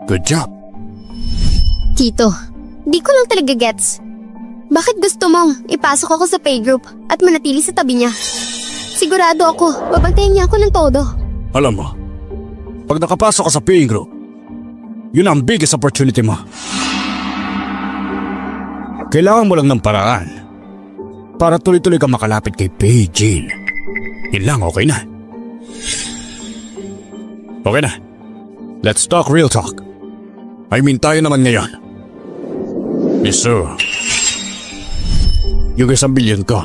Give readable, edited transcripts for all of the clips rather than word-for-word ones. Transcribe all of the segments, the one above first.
Good job. Tito, di ko lang talaga gets. Bakit gusto mong ipasok ako sa playgroup at manatili sa tabi niya? Sigurado ako, babantayan niya ako ng todo. Alam mo, pag nakapasok ka sa playing group, yun ang biggest opportunity mo. Kailangan mo lang ng paraan para tuloy-tuloy ka makalapit kay Paige. Yun lang, okay na. Okay na. Let's talk real talk. I mean, tayo naman ngayon. Mister, yung 1 billion ko,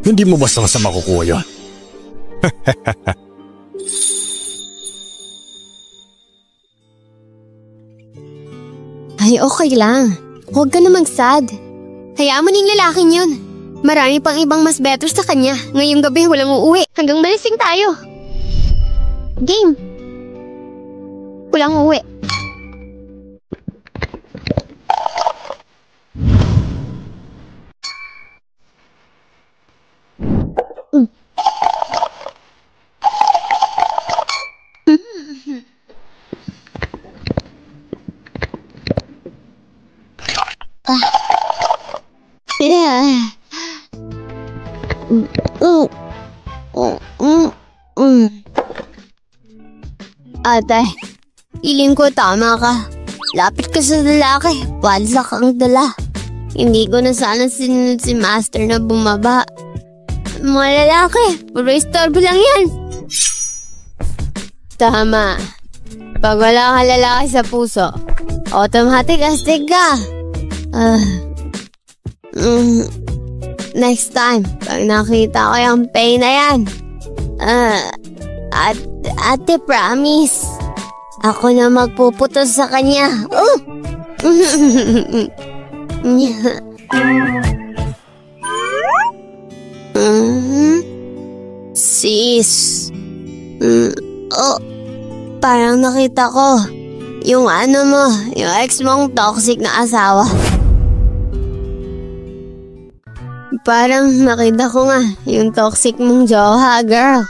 hindi mo basta-basta makukuha yun. Ay, okay lang. Huwag ka na mag-sad. Hayaan mo na yung lalaking yun. Marami pang ibang mas better sa kanya. Ngayong gabi walang uuwi. Hanggang malasing tayo. Game. Walang uuwi. Ate, feeling ko tama ka. Lapit ka sa lalaki, palsa kang dala. Hindi ko na sana sinunod si Master na bumaba. Mga lalaki, puro istorbo lang yan. Tama. Pag wala kang lalaki sa puso, automatic astig ka. Next time, pag nakita ko yung pain na yan, ate promise, ako na magpuputos sa kanya. Sis, parang nakita ko yung yung ex mong toxic na asawa. Parang nakita ko nga yung toxic mong jowa, girl.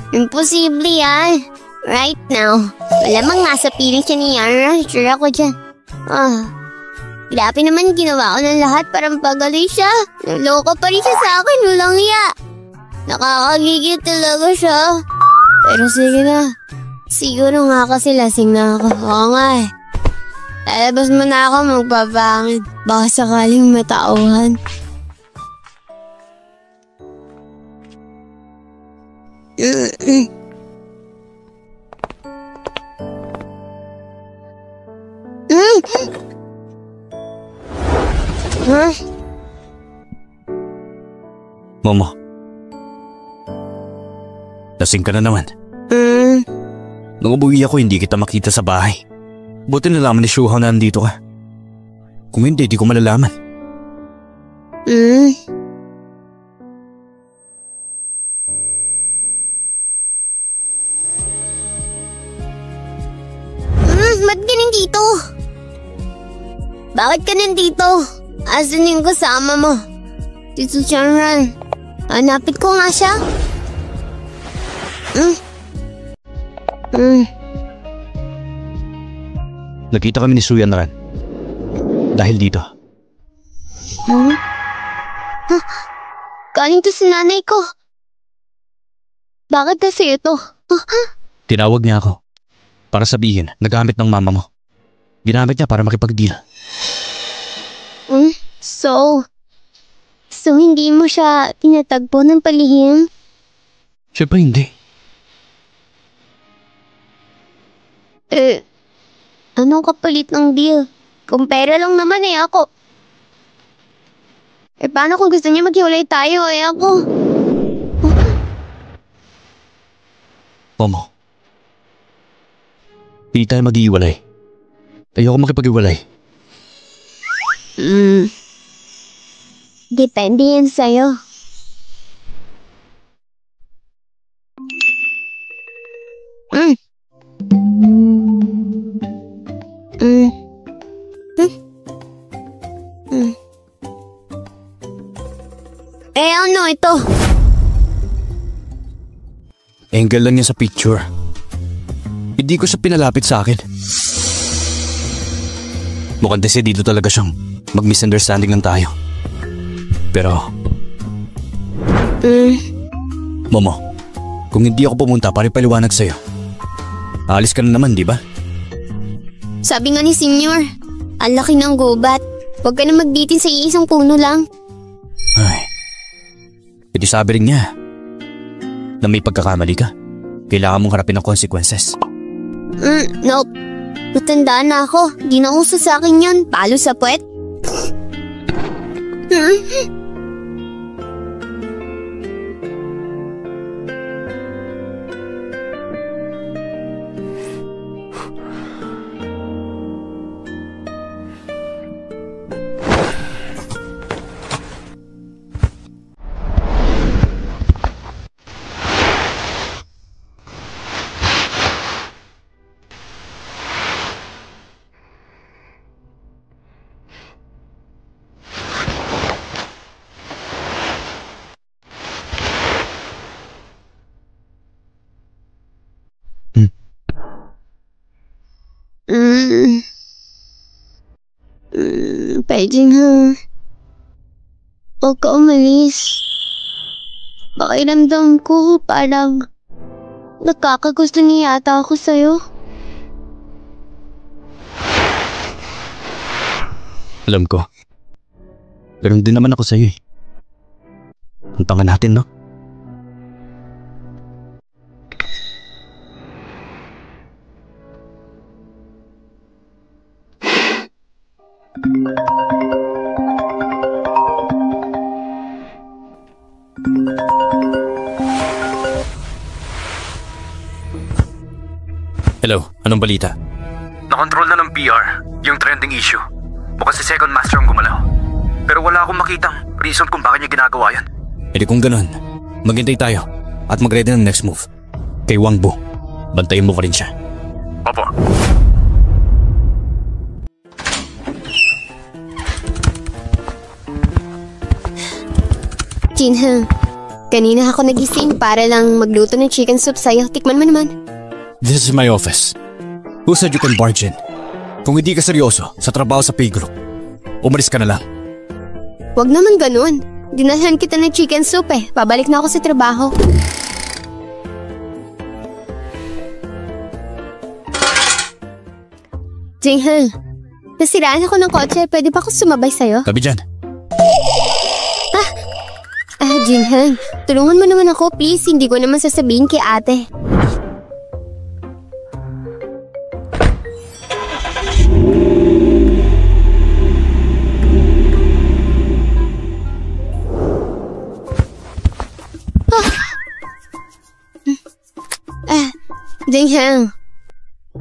Imposible yan. Right now. Malamang nasa piling siya ni Yara. Sure ako dyan. Grabe naman ginawa ko ng lahat para mapagaling siya. Naloko pa rin siya sa akin. Walang iya. Nakakagigil talaga siya. Pero sige na. Siguro nga kasi lasing na ako. Oo nga eh. Lalabas mo na ako magpapangit. Baka sakaling matauhan. Momo. Lasing ka na naman. Nung umuwi ako, hindi kita makita sa bahay. Buti nalaman ni Shuhao na nandito ka. Kung hindi, di ko malalaman. Ba't ka nandito? Bakit ka nandito? Asan yung kasama mo? Tito Chanran, hanapin ko nga siya. Nakita kami ni Suyan Ran. Dahil dito. Galing to si nanay ko. Bakit kasi ito? Tinawag niya ako para sabihin nagamit ng mama mo. Ginamit niya para makipag-deal. So hindi mo siya tinatagpo ng palihim? Siyempre hindi. Anong kapalit ng deal? Kung pera lang naman ako. Paano kung gusto niya maghiwalay tayo ako? Momo. Hindi tayo mag-iiwalay. Ayoko makipag-iwalay. Depende yan sa'yo. Ano ito? Angle lang niya sa picture. Hindi ko siya pinalapit sa akin. Mukhang desidido talaga siyang mag-misunderstanding lang tayo. Pero... Momo, kung hindi ako pumunta para ipaliwanag sa'yo, aalis ka na naman, di ba? Sabi nga ni Senyor, ang laki ng gubat. Huwag ka na magbitin sa iisang puno lang. Ay, ito sabi rin niya na may pagkakamali ka. Kailangan mong harapin ang consequences. Nope. Matanda na ako. Di na uso sa akin yun. Palo sa puwet. Pwede na. Huwag ka umalis. Pakiramdam ko parang nagkakagusto niya yata ako sa'yo. Alam ko. Ganun din naman ako sa'yo eh. Puntangan natin, no? Hello, anong balita? Nakontrol na ng PR, yung trending issue. Mukhang si Second Master ang gumalaw. Pero wala akong makitang reason kung bakit niya ginagawa yun. E di kung ganun, maghintay tayo at mag-ready ng next move. Kay Wang Bu, bantayin mo ka rin siya. Opo. Jinheng, kanina ako nagising para lang magluto ng chicken soup sa'yo. Tikman mo naman. This is my office. Who said you can barge in? Kung hindi ka seryoso sa trabaho sa pay group, umalis ka na lang. Wag naman ganun. Dinalhan kita ng chicken soup eh. Pabalik na ako sa trabaho. Jingheng, nasiraan ako ng kotse. Pwede ba ako sumabay sa'yo? Tabi dyan. Jinheng, tulungan mo naman ako please. Hindi ko naman sasabihin kay ate. Jinheng,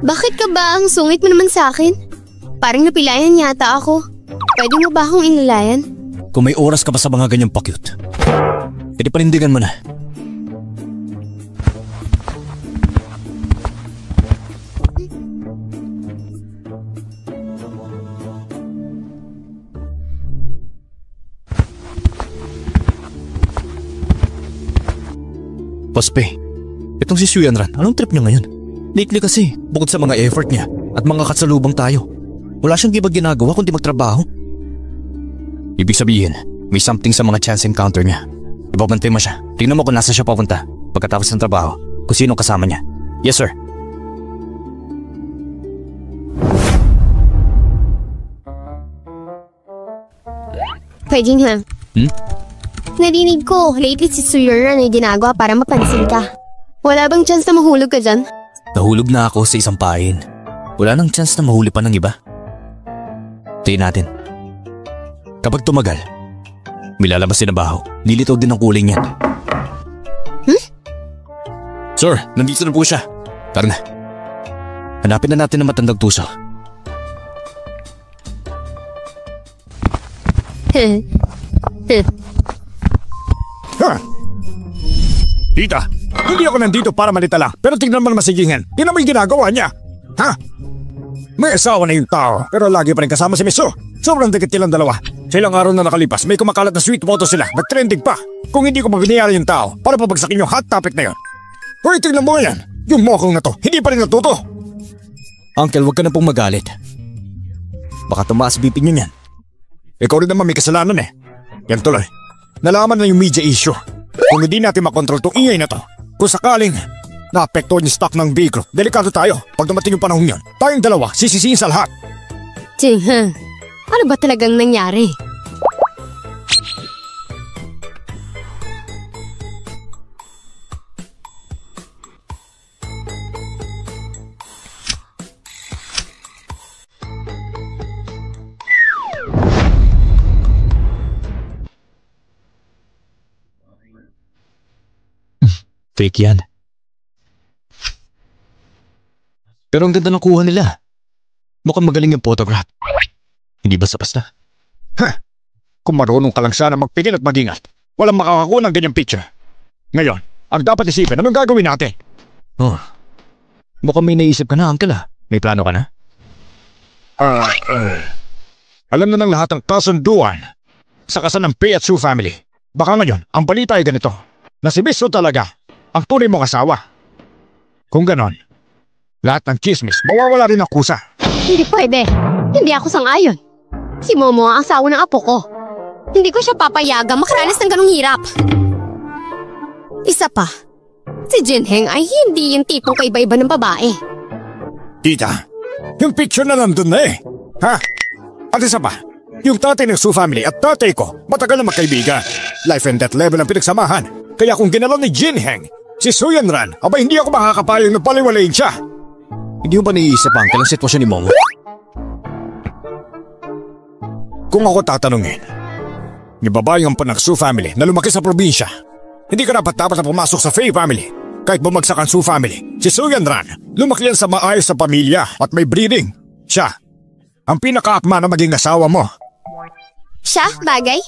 bakit ka ba ang sungit mo naman sa akin? Parang napilayan yata ako. Pwede mo ba akong inulayan? Kung may oras ka pa sa mga ganyang pa-cute, edi panindigan mo na. Paspe, itong si Xuyanran, anong trip niya ngayon? Lately kasi, bukod sa mga effort niya at mga katsalubang tayo, wala siyang ibang ginagawa kundi magtrabaho. Ibig sabihin, may something sa mga chance encounter niya. Ibabantay mo siya. Tingnan mo kung nasa siya papunta pagkatapos ng trabaho, kung sino kasama niya. Yes, sir. Pwede nga. Narinig ko, lately si Xuyanran ay ginagawa para mapansin ka. Wala bang chance na mahulog ka dyan? Nahulog na ako sa isang pain. Wala nang chance na mahuli pa ng iba. Tingnan natin. Kapag tumagal, may lalabas din na baho. Lilitaw din ang kulay niyan. Sir, nandito na po siya. Tara na. Hanapin na natin ang matandang tuso. Tita, hindi ako nandito para malita lang. Pero tignan mo naman si Jinheng. Tignan mo yung ginagawa niya. Ha? May asawa na yung tao, pero lagi pa rin kasama si Miso. Sobrang dikit nilang dalawa. Sa ilang araw na nakalipas, may kumakalat na sweet photo sila. Nag-trending pa. Kung hindi ko mabinayaran yung tao, para pabagsakin yung hot topic na yun. Hoy, tingnan mo yan. Yung mokong na to, hindi pa rin natuto. Uncle, wag ka na pong magalit. Baka tumaas BP niyo yan. Ikaw rin naman may kasalanan eh. Yan tuloy. Nalaman na yung media issue. Kung hindi natin makontrol tong ingay na to, kung sakaling naapektuhan yung stock ng vehicle, delikado tayo. Pag dumating yung panahon yun, tayong dalawa sisisihin sa lahat. Jingheng, ano ba talagang nangyari? Fake yan. Pero ang ganda ng kuha nila. Mukhang magaling yung photograph. Hindi basta-basta. Kung marunong ka lang sana magpigil at mag-ingat, walang makakakuha ng ganyang picture. Ngayon, ang dapat isipin, anong gagawin natin? Oh, mukhang may naisip ka na, Uncle ah. May plano ka na? Alam na ng lahat ang kasunduan sa kasal ng Pei at Su family. Baka ngayon, ang balita ay ganito, na si Miss Su talaga ang tunay mong asawa. Kung ganon, lahat ng chismis, mawawala rin ang kusa. Hindi pwede. Hindi ako sang-ayon. Si Momo ang asawa ng apo ko. Hindi ko siya papayagang makaranas ng ganong hirap. Isa pa, si Jinheng ay hindi yung tipong kaiba-iba ng babae. Tita, yung picture na nandun na eh. Ha? At isa pa, yung tatay ng Su family at tatay ko, matagal na magkaibigan. Life and death level ang pinagsamahan. Kaya kung ginalaw ni Jinheng, si Su Yanran, aba hindi ako makakapayag na paliwalayin siya. Hindi mo ba naiisip, Uncle, ang sitwasyon ni Momo? Kung ako tatanungin, ni babae ang panak Su family na lumaki sa probinsya, hindi ka dapat na pumasok sa Fei family. Kahit bumagsak ang Su family, si Su Yanran, lumaki yan sa maayos sa pamilya at may breeding. Siya, ang pinakaakma na maging asawa mo. Siya, bagay?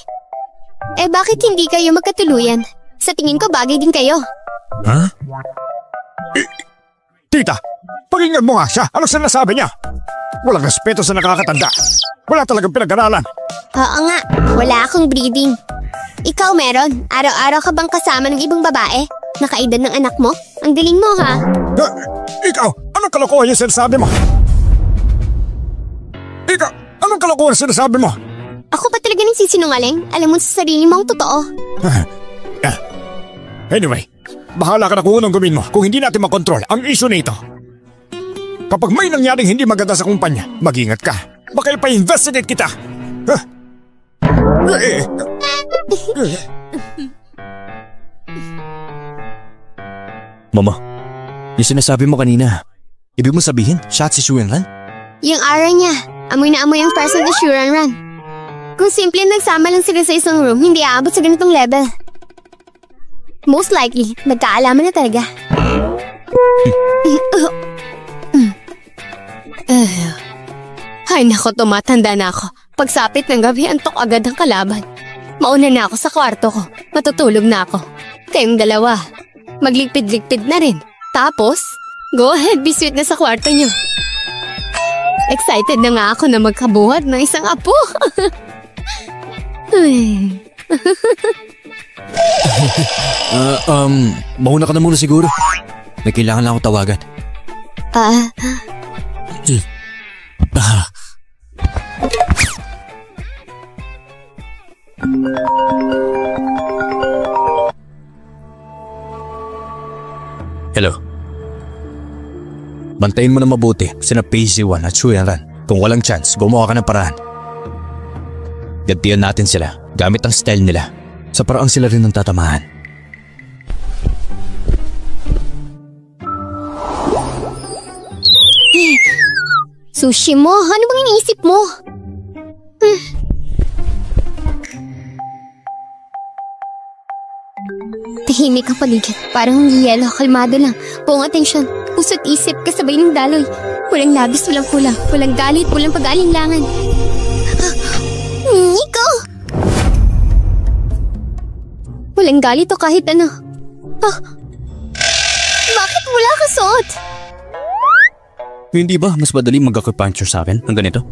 Eh bakit hindi kayo magkatuluyan? Sa tingin ko bagay din kayo. Ha? Tita, pakinggan mo nga siya. Anong sinasabi niya? Walang respeto sa nakakatanda. Wala talagang pinag-aralan. Oo nga, wala akong breeding. Ikaw meron? Araw-araw ka bang kasama ng ibang babae? Nakaedad ng anak mo? Ang galing mo ha? Ikaw, anong kalokohan yung sinasabi mo? Ikaw, anong kalokohan yung sinasabi mo? Ako pa talaga nagsisinungaling? Alam mo sa sarili mo ang totoo. Anyway, bahala ka na kung anong gawin mo kung hindi natin makontrol ang issue na ito. Kapag may nangyaring hindi maganda sa kumpanya, mag-ingat ka. Baka ipa-investigate kita. Mama, yung sinasabi mo kanina, ibig mo sabihin, siya at si Su Yanran? Yung aura niya, amoy na amoy ang person na Su Yanran. Kung simple nagsama lang sila sa isang room, hindi aabot sa ganitong level. Most likely, nagkaalaman na talaga. Ay nako, tumatanda na ako. Pagsapit ng gabi, antok agad ang kalaban. Mauna na ako sa kwarto ko. Matutulog na ako. Kayong dalawa, magligpid-ligpid na rin. Tapos, go ahead, be sweet na sa kwarto nyo. Excited na nga ako na magkabuhat ng isang apo. Mauna ka na muna siguro. May kailangan lang ako tawagan. Hello. Bantayin mo na mabuti sina Pacey 1 at Su Yanran. Kung walang chance, gumawa ka ng paraan. Gantihan natin sila gamit ang style nila. Sa paraang sila rin ang tatamahan. Sushi mo? Ano bang iniisip mo? Tahimik ang paligid. Parang yelo, kalmado lang. Buong atensyon. Puso't isip kasabay ng daloy. Walang labis, walang kulang. Walang galit, walang pag-alinlangan. Nico! Walang galit o kahit ano. Bakit wala ka suot? Hindi ba mas madali mag-acupuncture sa akin ang ganito?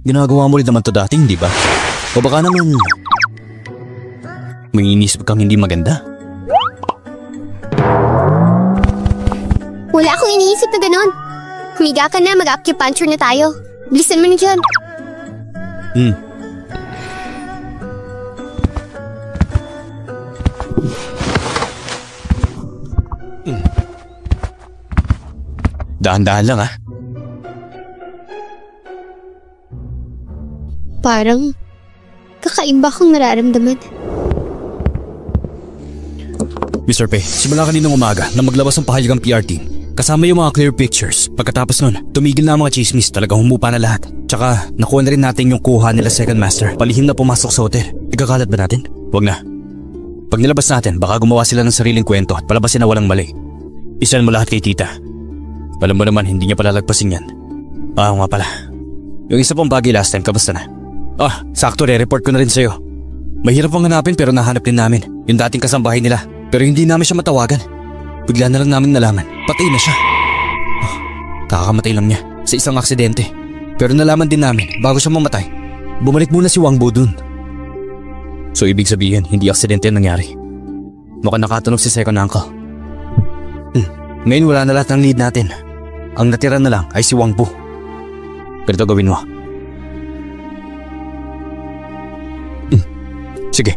Ginagawa mo rin naman to dati, hindi ba? O baka naman May inisip kang hindi maganda? Wala akong iniisip na ganon. Humiga ka na, mag-acupuncture na tayo. Bilisan mo na dyan. Dahan-dahan lang ah. Parang kakaiba kong nararamdaman. Mr. Pe, simula kaninang umaga na maglabas ng pahayag ang PR team. Kasama yung mga clear pictures. Pagkatapos nun, tumigil na ang mga chismis. Talagang humupa na lahat. Tsaka, nakuha na rin natin yung kuha nila Second Master. Palihim na pumasok sa hotel. Ikakalat ba natin? Wag na. Pag nilabas natin, baka gumawa sila ng sariling kwento at palabasin na walang mali. Isan mo lahat kay tita. Alam mo naman, hindi niya palalagpasin yan. Oo nga pala. Yung isa pang bagay last time, kamusta na? Sakto, re-report ko na rin sa'yo. Mahirap pang hanapin pero nahanap din namin. Yung dating kasambahay nila. Pero hindi namin siya matawagan. Bigla na lang namin nalaman. Patay na siya. Kakakamatay lang niya sa isang aksidente. Pero nalaman din namin bago siya mamatay. Bumalik muna si Wangbo dun. So ibig sabihin, hindi aksidente ang nangyari. Mukhang nakatunog si second uncle. Ngayon wala na lahat ng lead natin. Ang natira na lang ay si Wangbo. Pero ito gawin mo. Sige.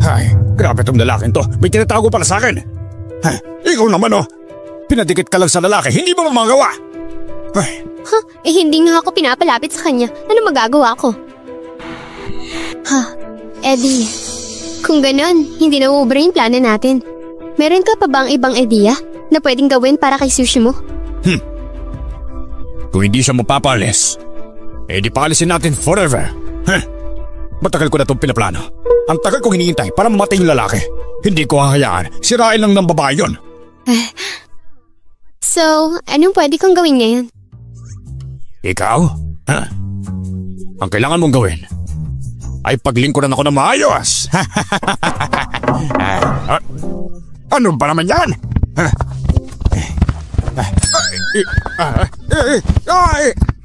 Ay, grabe itong lalaking to. May tinatago pala sa akin. Ikaw naman Pinadikit ka lang sa lalaki, hindi mo magawa. Hindi nga ako pinapalapit sa kanya. Ano magagawa ko? Eddie, kung ganon, hindi na uubra yung plano natin. Meron ka pa bang ibang ideya na pwedeng gawin para kay Sushi mo? Kung hindi siya mapapalis, di paalisin natin forever. Matagal ko na itong pinaplano. Ang tagal kong hinihintay para mamatay yung lalaki. Hindi ko hahayaan, sirain lang ng babae yun. So, anong pwede kong gawin ngayon? Ikaw? Ang kailangan mong gawin ay paglingkuran ako na maayos. Ano ba naman yan?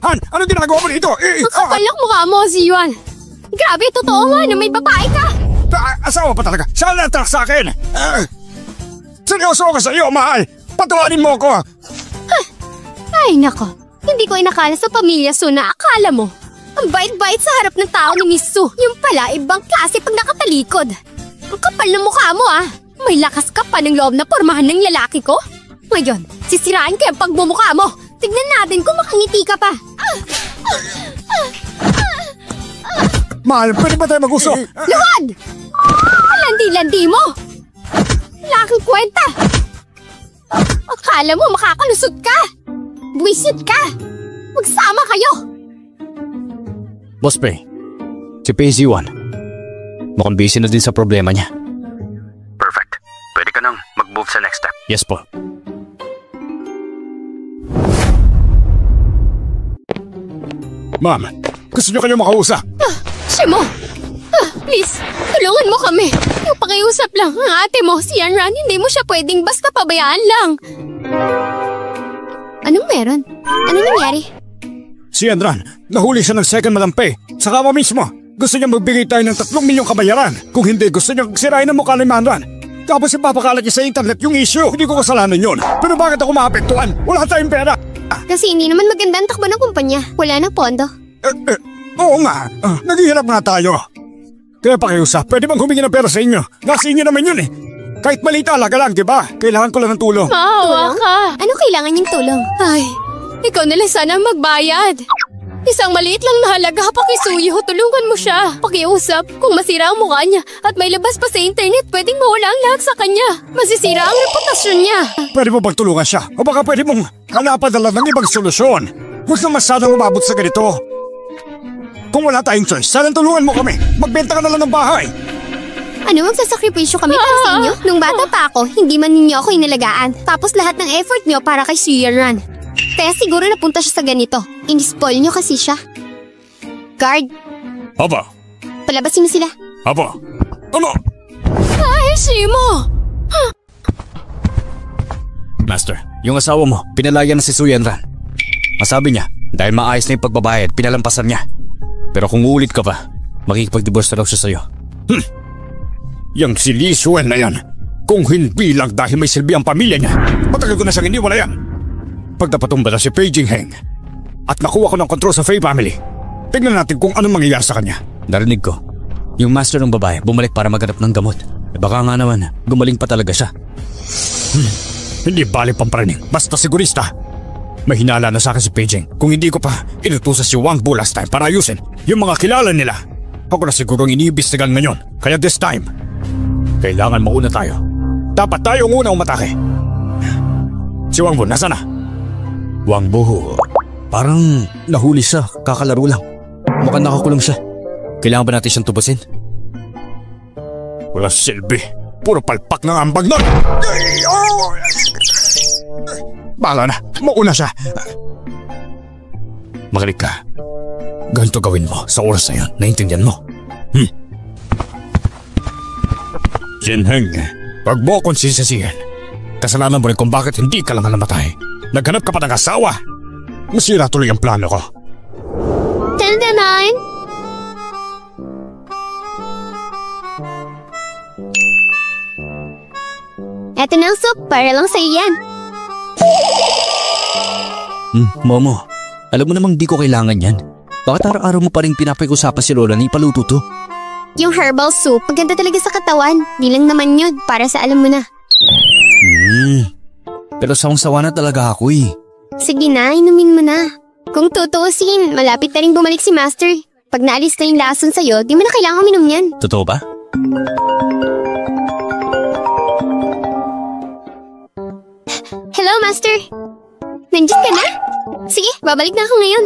Han, anong ginagawa mo dito? Ang kapalak mukha mo, si Yuan. Grabe, totoo nga na may babae ka. Asawa pa talaga. Siya na-attract sa akin. Seryoso ako sa iyo, mahal. Patawanin mo ako. Ay, nako. Hindi ko inakala sa pamilya Su na akala mo. Ang bait-bait sa harap ng tao ni Miss Su. Yung pala, ibang klase pag nakatalikod. Ang kapal ng mukha mo May lakas ka pa ng loob na pormahan ng lalaki ko. Ngayon, sisirain ko yung pagmumukha mo. Tignan natin kung makangiti ka pa. Mahal, pwede ba tayo mag-usap? Luhod! Landi-landi mo! Wala kang kwenta! Akala mo makakalusot ka! Buwisit ka! Magsama kayo! Boss Pre, si Paisy Yuan. Mukhang busy na din sa problema niya. Perfect. Pwede ka nang mag-move sa next step. Yes po. Ma'am, gusto niyo kayo makausap? Shimo! Please, tulungan mo kami. Yung pakiusap lang ang ate mo, si Yanran, hindi mo siya pwedeng basta pabayaan lang. Anong meron? Ano nangyari? Si Yanran, nahuli siya ng second Madam Pei. Sa kama mismo, gusto niya magbigay tayo ng 3 milyong kabayaran. Kung hindi, gusto niya sirain ang mukha ni Manran. Tapos ipapakalat niya sa internet yung issue. Hindi ko kasalanan yun. Pero bakit ako maapektuhan? Wala tayong pera. Kasi hindi naman maganda ang takbo ng kumpanya. Wala nang pondo. Oo nga. Naghihirap nga tayo. Kaya pakiusap, pwede bang humingi ng pera sa inyo? Nasa inyo naman yun Kahit maliit alaga lang, di ba? Kailangan ko lang ng tulong. Maawa ka. Ano kailangan niyang tulong? Ay, ikaw na lang sana magbayad. Isang maliit lang na halaga, pakisuyo, tulungan mo siya. Pakiusap, kung masira ang mukha niya at may labas pa sa internet, pwedeng mawala ang lahat sa kanya. Masisira ang reputasyon niya. Pwede mo bang tulungan siya? O baka pwede mong hanapadala ng ibang solusyon? Huwag na masyadong umabot sa ganito. Kung wala tayong choice, sana tulungan mo kami. Magbenta ka na lang ng bahay. Ano, magsasakripisyo kami para sa inyo? Nung bata pa ako, hindi man ninyo ako inalagaan. Tapos lahat ng effort nyo para kay Suyeran. Kaya siguro napunta siya sa ganito. Inispoil nyo kasi siya. Guard, Aba, palabasin mo sila. aba, ano? Ay, Shimo! Master, yung asawa mo, pinalaya na si Suyanran. Masabi niya, dahil maayos na yung pagbabayad, pinalampasan niya. Pero kung uulit ka pa, makikipag-divorce na raw siya sa'yo. Yang si Lee Suen na yan, kung hindi lang dahil may silbi ang pamilya niya, matagal ko na siyang iniwala yan. Pag napatumba na si Pei Jingheng at nakuha ko ng kontrol sa Fei family, tignan natin kung anong mangyayari sa kanya. Narinig ko, yung master ng babae bumalik para maghanap ng gamot. Baka nga naman, gumaling pa talaga siya. Hindi bali pamparaning, basta sigurista. May hinala na sa akin si Pei Jing. Kung hindi ko pa inutusan si Wang Bu last time para ayusin yung mga kilala nila, ako na sigurong iniimbestigan ngayon. Kaya this time, kailangan mauna tayo. Dapat tayo ang una umatake. Si Wang Bu, nasa na? Wang Bu, parang nahuli siya, kakalaro lang. Mukhang nakakulong siya. Kailangan ba natin siyang tubusin? Wala silbi. Puro palpak ng ambag nun. Bahala na. Mauna siya. Makinig ka. Ganito gawin mo sa oras na yan. Naintindihan mo? Jinheng, pag mo akong sisisihin, kasalanan mo rin kung bakit hindi ka lang namatay. Naghanap ka pa ng asawa. Masira tuloy ang plano ko. 10-9. Eto na ang soup, para lang sa'yo yan. Momo, alam mo namang di ko kailangan yan. Bakit araw-araw mo pa rin pinapag-usapan si Lola na ipaluto to? Yung herbal soup, maganda talaga sa katawan. Di lang naman yun, para sa alam mo na. Pero sawang-sawa na talaga ako eh. Sige na, inumin mo na. Kung tutuusin, malapit na rin bumalik si Master. Pag naalis na yung lason sa'yo, di mo na kailangan uminom yan. Totoo ba? Hello, Master. Nandiyan ka na? Sige, babalik na ako ngayon.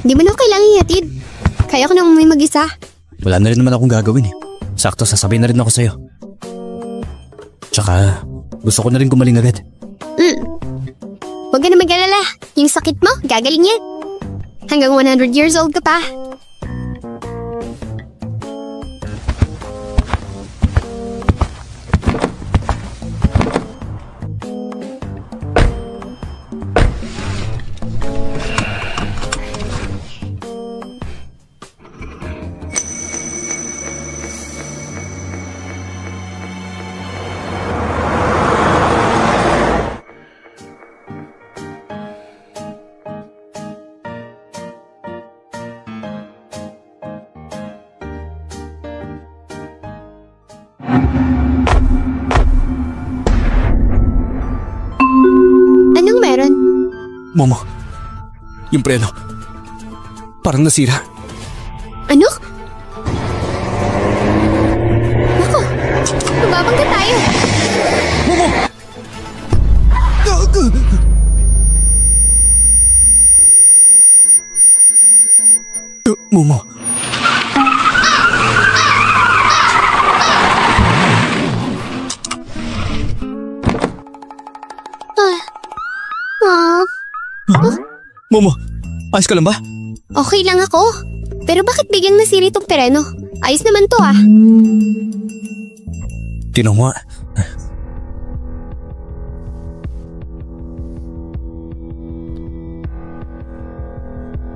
Di mo na ako kailangan ihatid. Kaya ko na umuwi mag-isa. Wala na rin naman akong gagawin eh. Sakto, sasabihin na rin ako sa'yo. Tsaka, gusto ko na rin gumaling agad. Huwag ka na mag-alala. Yung sakit mo, gagaling yan. Hanggang 100 years old ka pa. Anong meron? Momo, yung preno. Parang nasira. Ano? Naku, mababangga tayo. Momo! Momo. Momo, ayos ka lang ba? Okay lang ako. Pero bakit biglang nasira itong pereno? Ayos naman to ah. Tinong mo.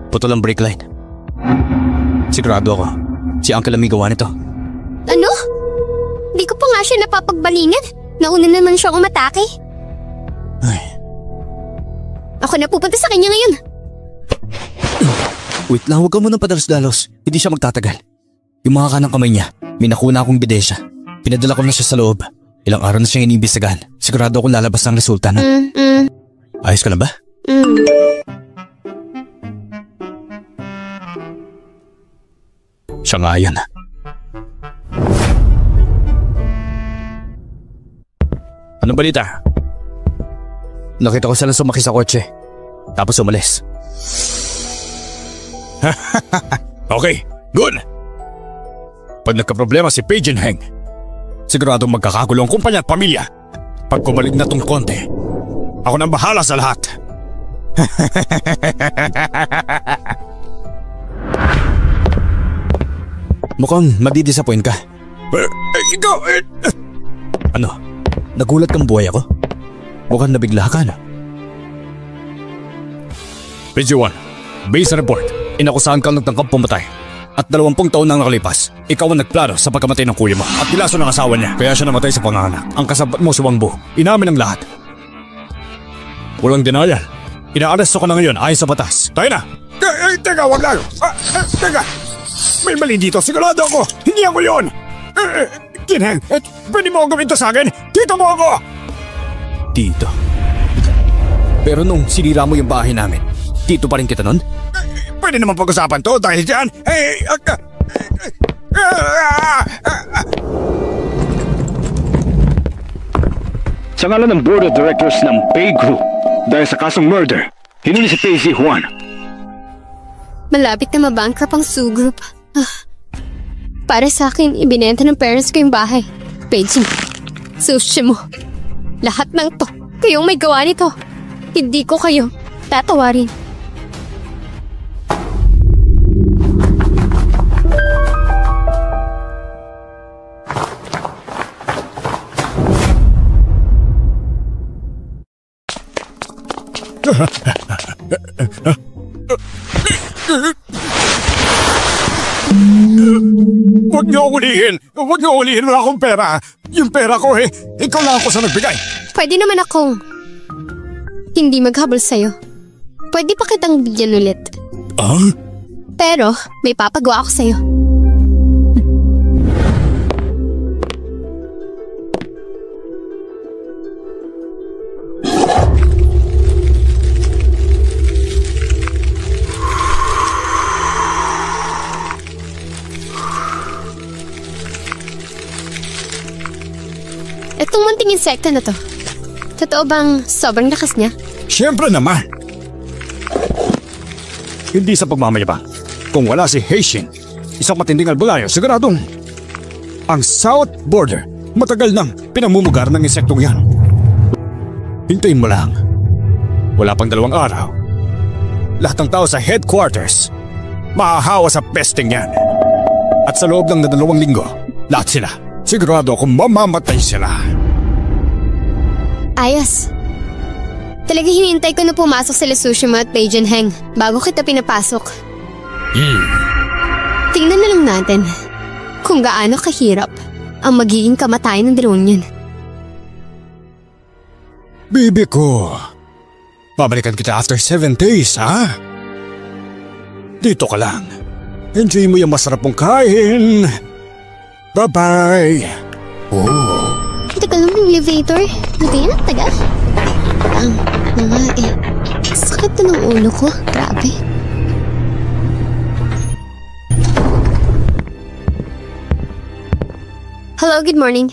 Putol ang brake line. Sigurado ako, si Uncle ang may gawa nito. Ano? Di ko pa nga siya napapagbalingan. Nauna naman siyang umatake. Ay. Ako na pupunta sa kanya ngayon. Wait lang, huwag ka munang padalos-dalos. Hindi siya magtatagal. Yung mga kanang kamay niya, may nakuna akong bidesya. Pinadala ko na siya sa loob. Ilang araw na siyang iniimbestigahan. Sigurado akong lalabas ng resulta na. Ayos ka lang ba? Siya nga yan. Anong balita? Nakita ko sila sumakay sa kotse. Tapos umalis. Okay, good. Pag nagka-problema si Pei Jinheng, siguradong magkakagulo ang kumpanya at pamilya. Pag kumalig na tong konti, ako nang bahala sa lahat. Mukhang madidisappoint ka. Ikaw, Ano? Nagulat kang buhay ako? Mukhang nabigla ka na. Page 1, base report. Inakusahan kang nagtangkap pumatay. At 20 taon nang nakalipas, ikaw ang nagplano sa pagkamatay ng kuya mo. At nilaso ng asawa niya, kaya siya namatay sa panganak. Ang kasabat mo si Wang Bu, inamin ang lahat. Walang denial. Inaaresto ka na ngayon ayon sa batas. Tayo na! Teka, wag lang! Teka! May mali dito, sigurado ako! Hindi ako yun! Kinheng, pwede mo gawin to sa akin? Dito mo ako! Dito? Pero nung sinira mo yung bahay namin, dito pa rin kita nun? Pwede naman pag-usapan to dahil dyan. Sa ngalan ng Board of Directors ng Pay Group, dahil sa kasong murder, hinuli si Pay Zihuan. Malapit na mabankrupt ang Su Group. Para sa akin, ibinenta ng parents ko yung bahay. Paige, sushi mo. Lahat ng to, kayong may gawa nito. Hindi ko kayo tatawarin. Huwag niyo ulihin! Huwag niyo ulihin! Wala akong pera! Yung pera ko ikaw lang ako sa nagbigay! Pwede naman akong hindi maghabol sa'yo. Pwede pa kitang bigyan ulit. Pero may papagawa ako sa'yo. Itong munting insekto na to, totoo bang sobrang lakas niya? Siyempre naman! Hindi sa pagmamayabang. Kung wala si Heishin, isang matinding albulayo, siguradong ang South Border matagal nang pinamumugar ng insektong yan. Hintayin mo lang. Wala pang 2 araw. Lahat ng tao sa headquarters mahahawa sa pesting yan. At sa loob ng 2 linggo, lahat sila. Sigurado akong mamamatay sila. Ayos. Talaga hinihintay ko na pumasok sila Tsushima at Pei Jinheng bago kita pinapasok. Tingnan na lang natin kung gaano kahirap ang magiging kamatayan ng dalawang yun. Bibi ko, babalikan kita after 7 days, ha? Dito ka lang. Enjoy mo yung masarap mong kain. Bye-bye! Tagal lang ng elevator. Hindi na, tagal. Sakit na ng ulo ko. Grabe. Hello, good morning.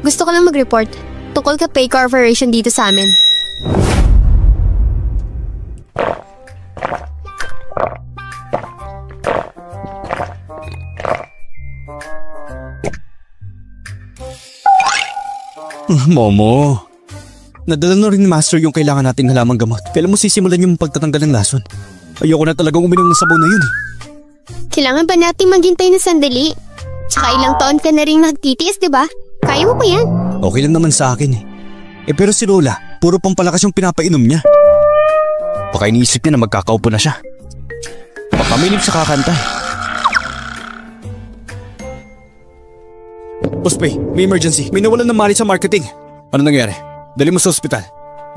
Gusto ko lang mag-report tungkol ka Pay Corporation dito sa amin. Momo, nadala na rin ni Master yung kailangan nating halamang gamot. Kailan mo sisimulan yung pagtatanggal ng lason? Ayoko na talagang uminom ng sabaw na yun. Kailangan ba nating maghintay ng sandali? Tsaka ilang taon ka na rin nagtitiis, di ba? Kaya mo pa yan. Okay lang naman sa akin pero si Lola, puro pampalakas yung pinapainom niya. Baka iniisip niya na magkakaupo na siya. Baka minip siya kakanta. Boss Pei, may emergency. May nawalan ng mali sa marketing. Ano nangyari? Dali mo sa ospital.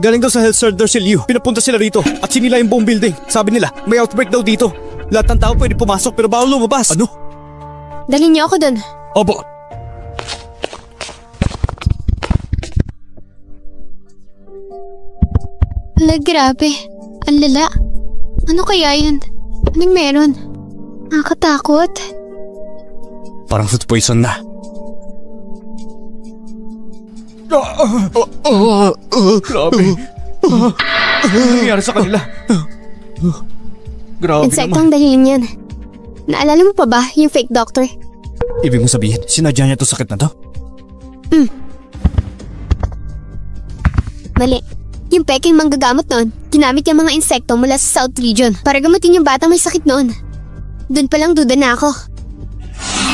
Galing daw sa health center si Liu. Pinapunta sila rito at sinila yung buong building. Sabi nila, may outbreak daw dito. Lahat ng tao pwede pumasok pero bawal lumabas. Ano? Dalhin niyo ako dun. Opo. Ala, grabe. Ang lala. Ano kaya yun? Anong meron? Nakakatakot. Parang food poison na. Grabe. Ano nangyari sa kanila? Grabe Insekto naman. ang dahilan yan. Naalala mo pa ba yung fake doctor? Ibig mong sabihin, sinadya niya to sakit na to? Mali. Yung peking manggagamot noon, ginamit yung mga insekto mula sa South Region para gamutin yung batang may sakit noon. Doon palang duda na ako.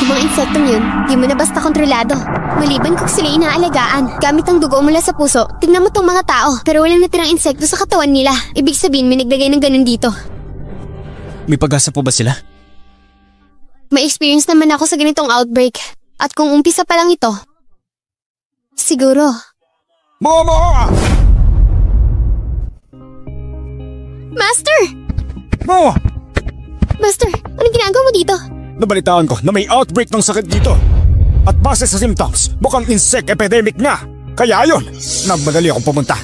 Yung mga insektong yun, di mo na basta kontrolado. Maliban kung sila inaalagaan, gamit ang dugo mula sa puso, tingnan mo tong mga tao, pero walang natirang insekto sa katawan nila. Ibig sabihin may naglagay ng ganun dito. May pag-asa po ba sila? May experience naman ako sa ganitong outbreak. At kung umpisa pa lang ito, siguro. Momo! Master! Momo! Master, anong ginagawa mo dito? Nabalitaan ko na may outbreak ng sakit dito. At base sa symptoms, mukhang insect epidemic nga. Kaya ayun, nagmadali akong pumunta.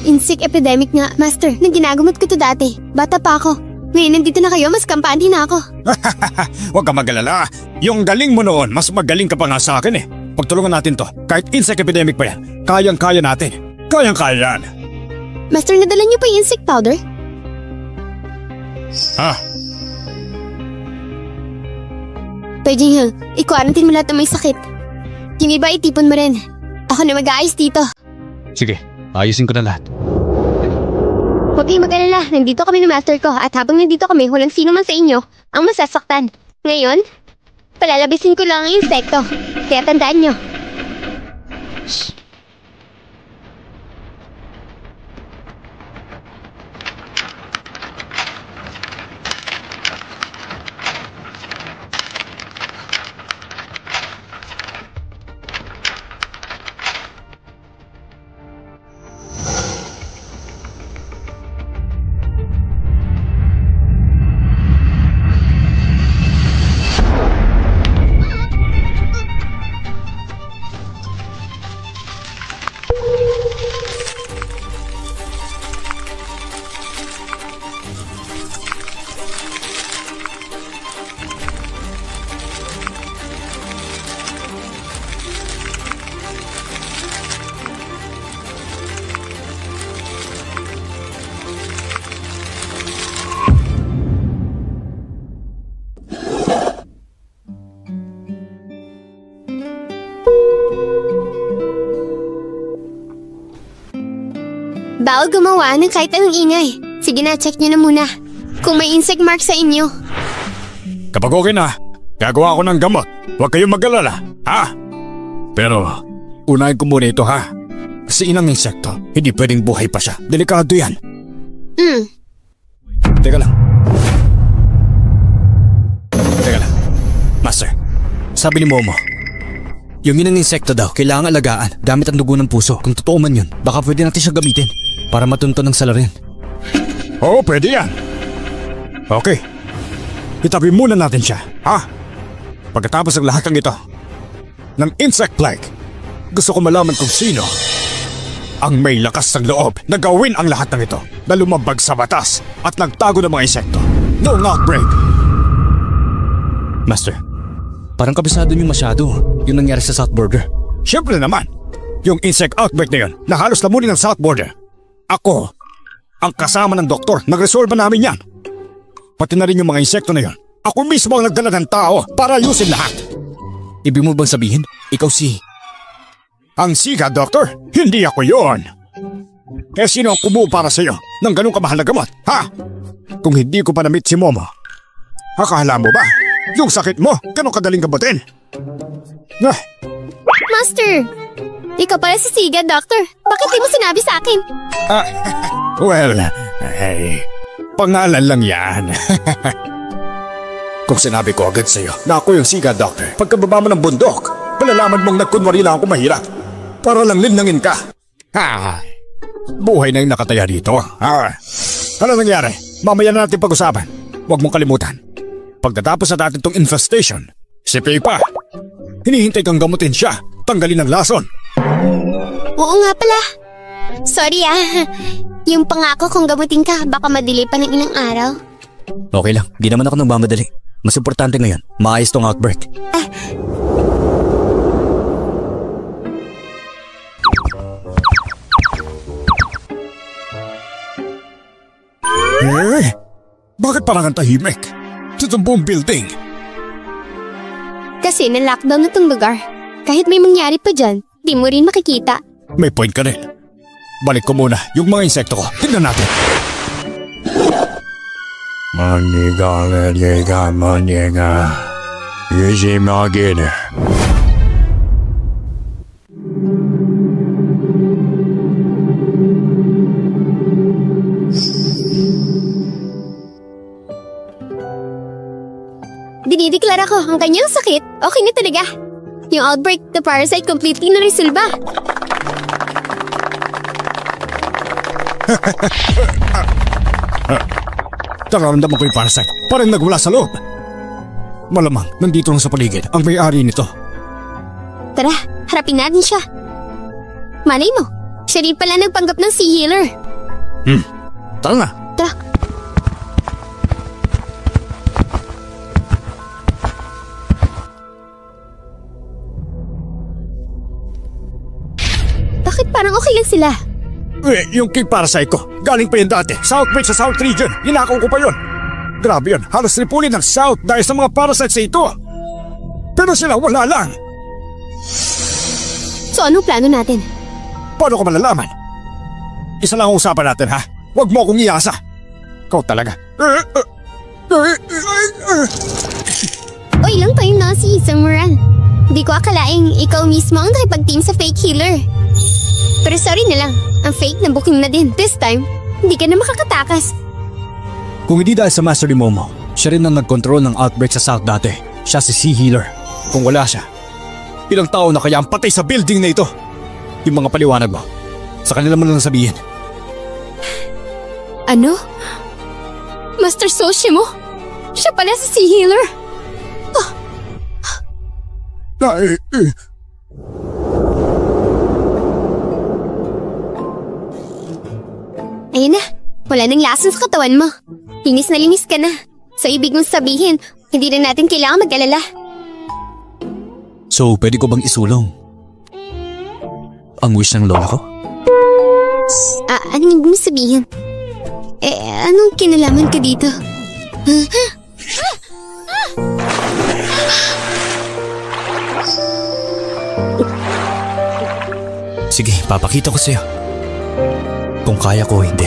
Insect epidemic nga, Master. Nang ginagamot ko to dati. Bata pa ako. Ngayon nandito na kayo, mas kampante na ako. Huwag ka magalala. Yung galing mo noon, mas magaling ka pa nga sa akin eh. Pagtulungan natin to. Kahit insect epidemic pa yan, kayang-kaya natin. Kayang-kaya yan. Master, nadala niyo pa yung insect powder? Ha? Pwede nga, i-quarantine mo lahat na may sakit. Yung iba itipon mo rin. Ako na mag-aayos dito. Sige, ayusin ko na lahat. Huwag kayong mag-alala, nandito kami ng master ko at habang nandito kami, walang sino man sa inyo ang masasaktan. Ngayon, palalabisin ko lang ang insekto. Kaya tandaan nyo. Bawal gumawa ng kahit anong ingay. Sige na, check nyo na muna. Kung may insect mark sa inyo. Kapag okay na, gagawa ako ng gamot. Huwag kayong mag-alala, ha? Pero, unahin ko muna ito, ha? Kasi inang insekto, hindi pwedeng buhay pa siya. Delikado yan. Teka lang. Master, sabi ni Momo, yung inang insekto daw, kailangan alagaan gamit ang dugo ng puso. Kung totoo man yun, baka pwede natin siya gamitin para matunto ng salarin. Oo, pwede yan. Okay. Itabi muna natin siya, ha? Pagkatapos ng lahat ng ito, ng insect plague, gusto ko malaman kung sino ang may lakas ng loob na gawin ang lahat ng ito na lumabag sa batas at nagtago ng mga insekto noong outbreak. Master, parang kabisado niyo masyado yung nangyari sa South Border. Siyempre naman, yung insect outbreak na yun na halos lamunin ng South Border. Ako, ang kasama ng doktor, nag-resolve namin yan. Pati na rin yung mga insekto na yun. Ako mismo ang nagdala ng tao para ayusin lahat. Ibig mo bang sabihin, ikaw si... Ang siga, doktor? Hindi ako yon. Eh sino ang kumuha para sa'yo ng ganung kamahal na gamot, ha? Kung hindi ko pa na-meet si Momo, akala mo ba yung sakit mo ganun kadaling gamutin? Master! Ikaw pala si Siga, Doctor. Bakit di mo sinabi sa akin? Well, pangalan lang yan. Kung sinabi ko agad sa'yo na ako yung Siga, Doctor, pagkababa mo ng bundok, malalaman mong nagkunwari lang ako mahirap para lang linangin ka. Buhay na yung nakataya dito. Ano nangyari? Mamaya na natin pag-usapan. Huwag mong kalimutan. Pagkatapos na natin tong infestation, si Pepa, hinihintay kang gamutin siya, tanggalin ang lason. Oo nga pala. Sorry Yung pangako kung gamutin ka, baka madili pa ng ilang araw. Okay lang, di naman ako nagmamadali. Mas importante ngayon, maayos tong outbreak. Bakit parang ang tahimik? Sa buong building. Kasi na-lockdown na tong lugar. Kahit may mangyari pa dyan, di mo rin makikita. May point ka rin. Balik ko muna yung mga insekto ko. Tignan natin. Maniga. Easy magin. Dinideklara ko ang kanyang sakit. Okay na talaga. Yung outbreak na parasite completely na resolba. Nararamdaman ko yung parasite. Parang nagwala sa loob. Malamang nandito lang sa paligid ang may-ari nito. Tara, harapin natin siya. Malay mo, siya rin pala nagpanggap ng sea healer. Tara na. Tara. Bakit parang okay lang sila? Yung king parasite ko, galing pa yun dati. South Beach sa South Region, hinakaw ko pa yun. Grabe yun, halos tripuli ng South dahil sa mga parasites sa ito. Pero sila wala lang. So anong plano natin? Paano ko malalaman? Isa lang ang usapan natin ha. Huwag mo akong iasa. Ikaw talaga. O ilang time na si Samuran. Hindi ko akalaing ikaw mismo ang nakipag-team sa fake healer. Pero sorry na lang, ang fake na booking na din. This time, hindi ka na makakatakas. Kung hindi dahil sa Master ni Momo, siya rin ang nag-control ng outbreak sa South dati. Siya si Sea Healer. Kung wala siya, ilang tao na kaya ang patay sa building na ito? Yung mga paliwanag mo, sa kanila mo lang sabihin. Ano? Master Soshimo? Siya pala si Sea Healer? Ayun na, wala nang lason sa katawan mo. Linis na linis ka na. So ibig mong sabihin, hindi na natin kailangan mag-alala. So, pwede ko bang isulong ang wish ng lola ko? Anong ibig mong sabihin? Anong kinalaman ka dito? Sige, papakita ko sa'yo. Kung kaya ko, hindi.